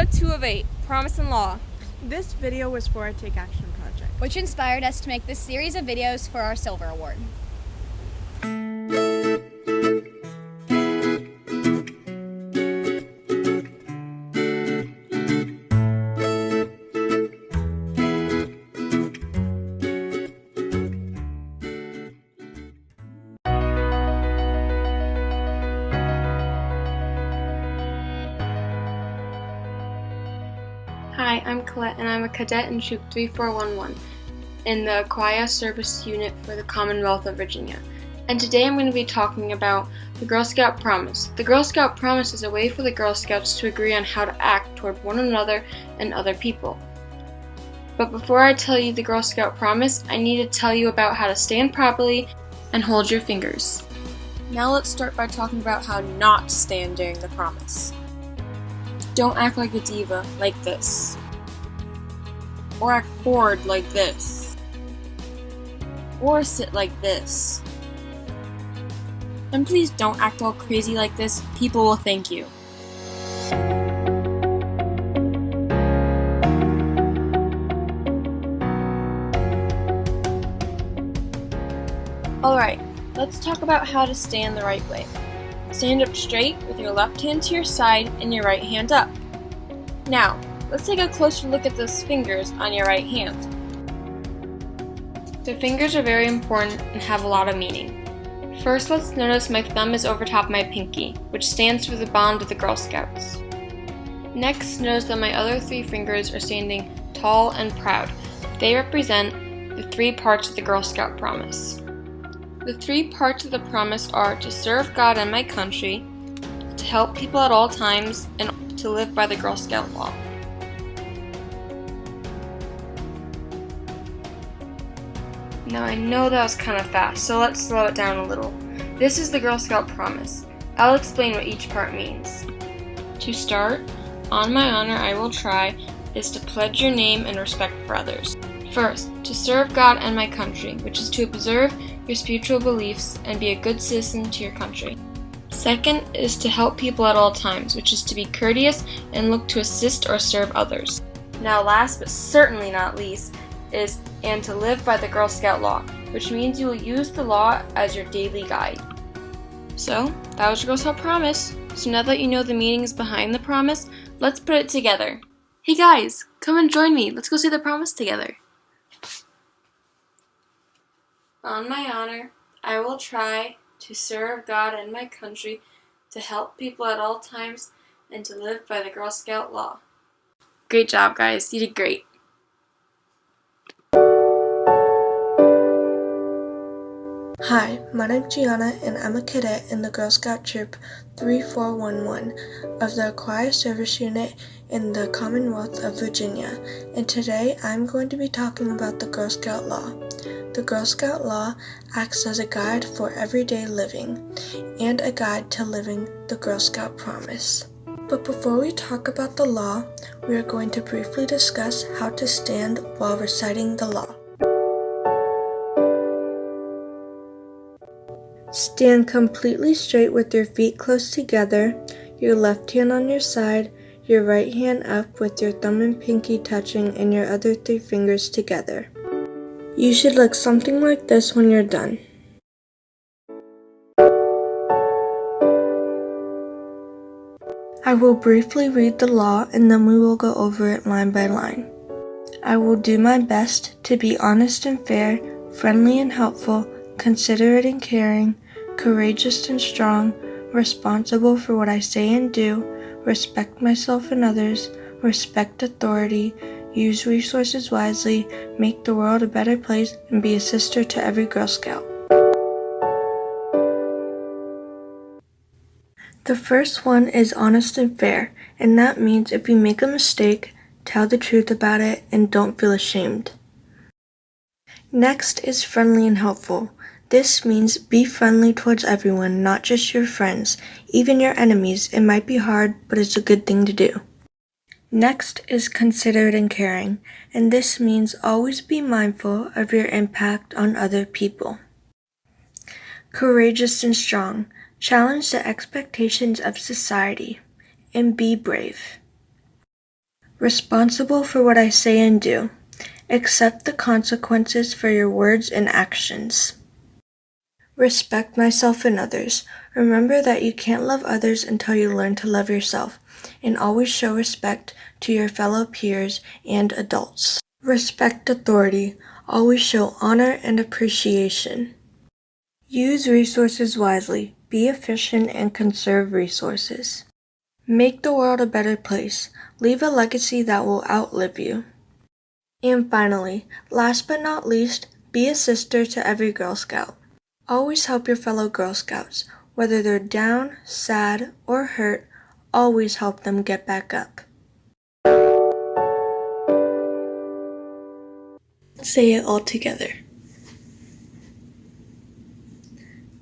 Episode 2 of 8, Promise and Law. This video was for our Take Action project, which inspired us to make this series of videos for our Silver Award. Hi, I'm Colette and I'm a cadet in Troop 3411 in the Choir Service Unit for the Commonwealth of Virginia. And today I'm going to be talking about the Girl Scout Promise. The Girl Scout Promise is a way for the Girl Scouts to agree on how to act toward one another and other people. But before I tell you the Girl Scout Promise, I need to tell you about how to stand properly and hold your fingers. Now let's start by talking about how not to stand during the promise. Don't act like a diva, like this. Or act bored like this. Or sit like this. And please don't act all crazy like this, people will thank you. Alright, let's talk about how to stand the right way. Stand up straight with your left hand to your side and your right hand up. Now, let's take a closer look at those fingers on your right hand. The fingers are very important and have a lot of meaning. First, let's notice my thumb is over top my pinky, which stands for the bond of the Girl Scouts. Next, notice that my other three fingers are standing tall and proud. They represent the three parts of the Girl Scout Promise. The three parts of the promise are to serve God and my country, to help people at all times, and to live by the Girl Scout law. Now I know that was kind of fast, so let's slow it down a little. This is the Girl Scout Promise. I'll explain what each part means. To start, on my honor I will try, is to pledge your name and respect for others. First, to serve God and my country, which is to observe your spiritual beliefs and be a good citizen to your country. Second is to help people at all times, which is to be courteous and look to assist or serve others. Now last but certainly not least is and to live by the Girl Scout law, which means you will use the law as your daily guide. So, that was your Girl Scout Promise. So now that you know the meanings behind the promise, let's put it together. Hey guys, come and join me. Let's go say the promise together. On my honor, I will try to serve God and my country, to help people at all times, and to live by the Girl Scout law. Great job, guys. You did great. Hi, my name's Gianna and I'm a cadet in the Girl Scout Troop 3411 of the Choir Service Unit in the Commonwealth of Virginia, and today I'm going to be talking about the Girl Scout Law. The Girl Scout Law acts as a guide for everyday living and a guide to living the Girl Scout Promise. But before we talk about the law, we are going to briefly discuss how to stand while reciting the law. Stand completely straight with your feet close together, your left hand on your side, your right hand up with your thumb and pinky touching and your other three fingers together. You should look something like this when you're done. I will briefly read the law and then we will go over it line by line. I will do my best to be honest and fair, friendly and helpful, considerate and caring, courageous and strong, responsible for what I say and do, respect myself and others, respect authority, use resources wisely, make the world a better place, and be a sister to every Girl Scout. The first one is honest and fair, and that means if you make a mistake, tell the truth about it and don't feel ashamed. Next is friendly and helpful. This means be friendly towards everyone, not just your friends, even your enemies. It might be hard, but it's a good thing to do. Next is considerate and caring, and this means always be mindful of your impact on other people. Courageous and strong. Challenge the expectations of society, and be brave. responsible for what I say and do, accept the consequences for your words and actions. Respect myself and others. Remember that you can't love others until you learn to love yourself, and always show respect to your fellow peers and adults. Respect authority. Always show honor and appreciation. Use resources wisely. Be efficient and conserve resources. Make the world a better place. Leave a legacy that will outlive you. And finally, last but not least, be a sister to every Girl Scout. Always help your fellow Girl Scouts. Whether they're down, sad, or hurt, always help them get back up. Say it all together.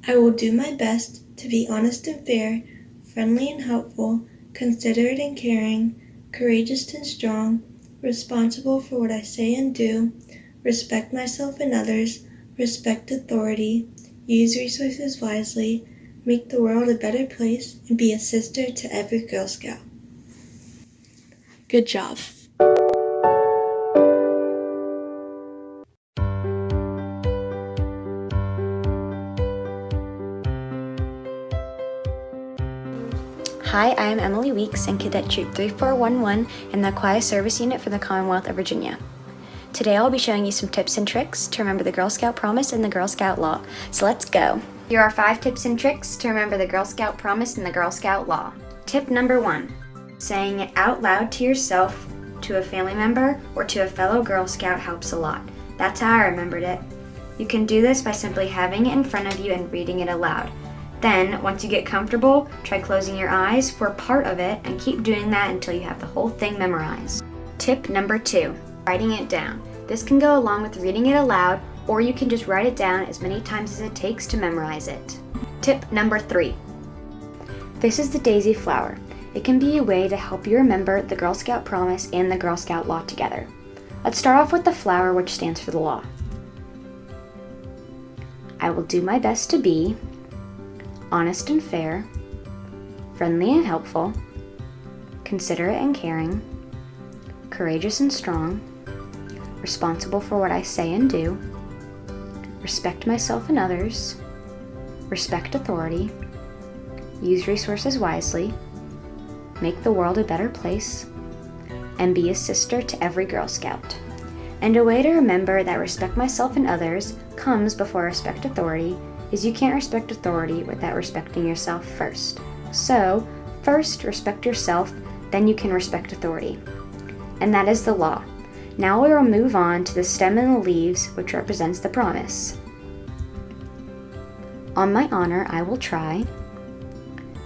I will do my best to be honest and fair, friendly and helpful, considerate and caring, courageous and strong, responsible for what I say and do, respect myself and others, respect authority, use resources wisely, make the world a better place, and be a sister to every Girl Scout. Good job. Hi, I am Emily Weeks in Cadet Troop 3411 in the Aquia Service Unit for the Commonwealth of Virginia. Today I'll be showing you some tips and tricks to remember the Girl Scout Promise and the Girl Scout Law. So let's go. Here are 5 tips and tricks to remember the Girl Scout Promise and the Girl Scout Law. Tip number 1. Saying it out loud to yourself, to a family member, or to a fellow Girl Scout helps a lot. That's how I remembered it. You can do this by simply having it in front of you and reading it aloud. Then, once you get comfortable, try closing your eyes for part of it and keep doing that until you have the whole thing memorized. Tip number 2, writing it down. This can go along with reading it aloud, or you can just write it down as many times as it takes to memorize it. Tip number 3. This is the daisy flower. It can be a way to help you remember the Girl Scout Promise and the Girl Scout Law together. Let's start off with the flower, which stands for the law. I will do my best to be honest and fair, friendly and helpful, considerate and caring, courageous and strong, responsible for what I say and do, respect myself and others, respect authority, use resources wisely, make the world a better place, and be a sister to every Girl Scout. And a way to remember that respect myself and others comes before respect authority is you can't respect authority without respecting yourself first. So, first respect yourself, then you can respect authority. And that is the law. Now we will move on to the stem and the leaves, which represents the promise. On my honor, I will try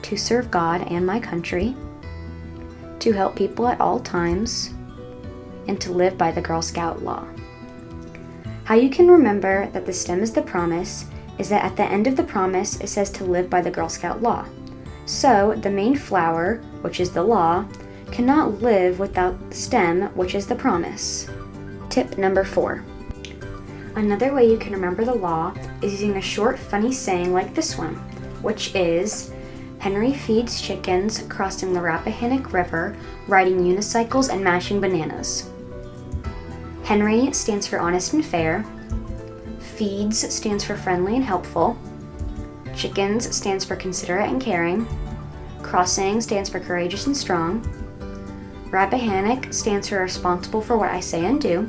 to serve God and my country, to help people at all times, and to live by the Girl Scout Law. How you can remember that the stem is the promise is that at the end of the promise it says to live by the Girl Scout Law. So the main flower, which is the law, cannot live without the stem, which is the promise. Tip number 4. Another way you can remember the law is using a short, funny saying like this one, which is, Henry feeds chickens crossing the Rappahannock River, riding unicycles and mashing bananas. Henry stands for honest and fair. Feeds stands for friendly and helpful. Chickens stands for considerate and caring. Crossing stands for courageous and strong. Rappahannock stands for responsible for what I say and do.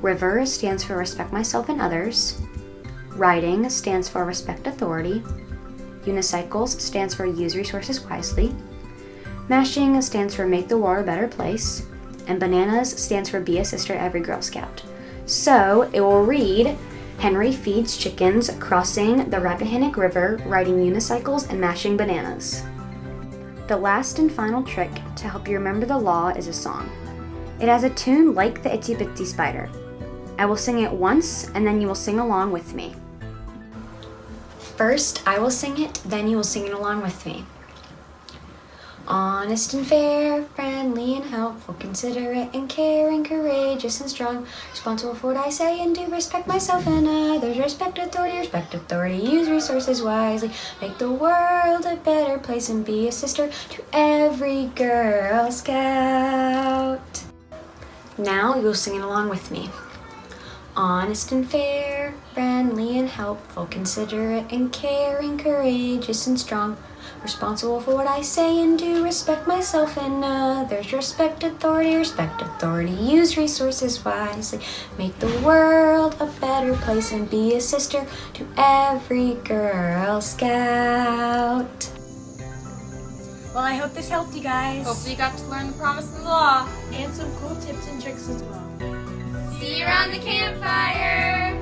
River stands for respect myself and others. Riding stands for respect authority. Unicycles stands for use resources wisely. Mashing stands for make the world a better place. And bananas stands for be a sister to every Girl Scout. So it will read, Henry feeds chickens crossing the Rappahannock River, riding unicycles and mashing bananas. The last and final trick to help you remember the law is a song. It has a tune like the Itsy Bitsy Spider. I will sing it once and then you will sing along with me. First, I will sing it, then you will sing it along with me. Honest and fair, friendly and helpful, considerate and caring, courageous and strong, responsible for what I say and do, respect myself and others, respect authority, use resources wisely, make the world a better place and be a sister to every Girl Scout. Now you'll sing it along with me. Honest and fair, friendly and helpful, considerate and caring, courageous and strong. Responsible for what I say and do, respect myself and others, respect authority, use resources wisely, make the world a better place and be a sister to every Girl Scout. Well, I hope this helped you guys. Hopefully you got to learn the promise and the law. And some cool tips and tricks as well. See you around the campfire.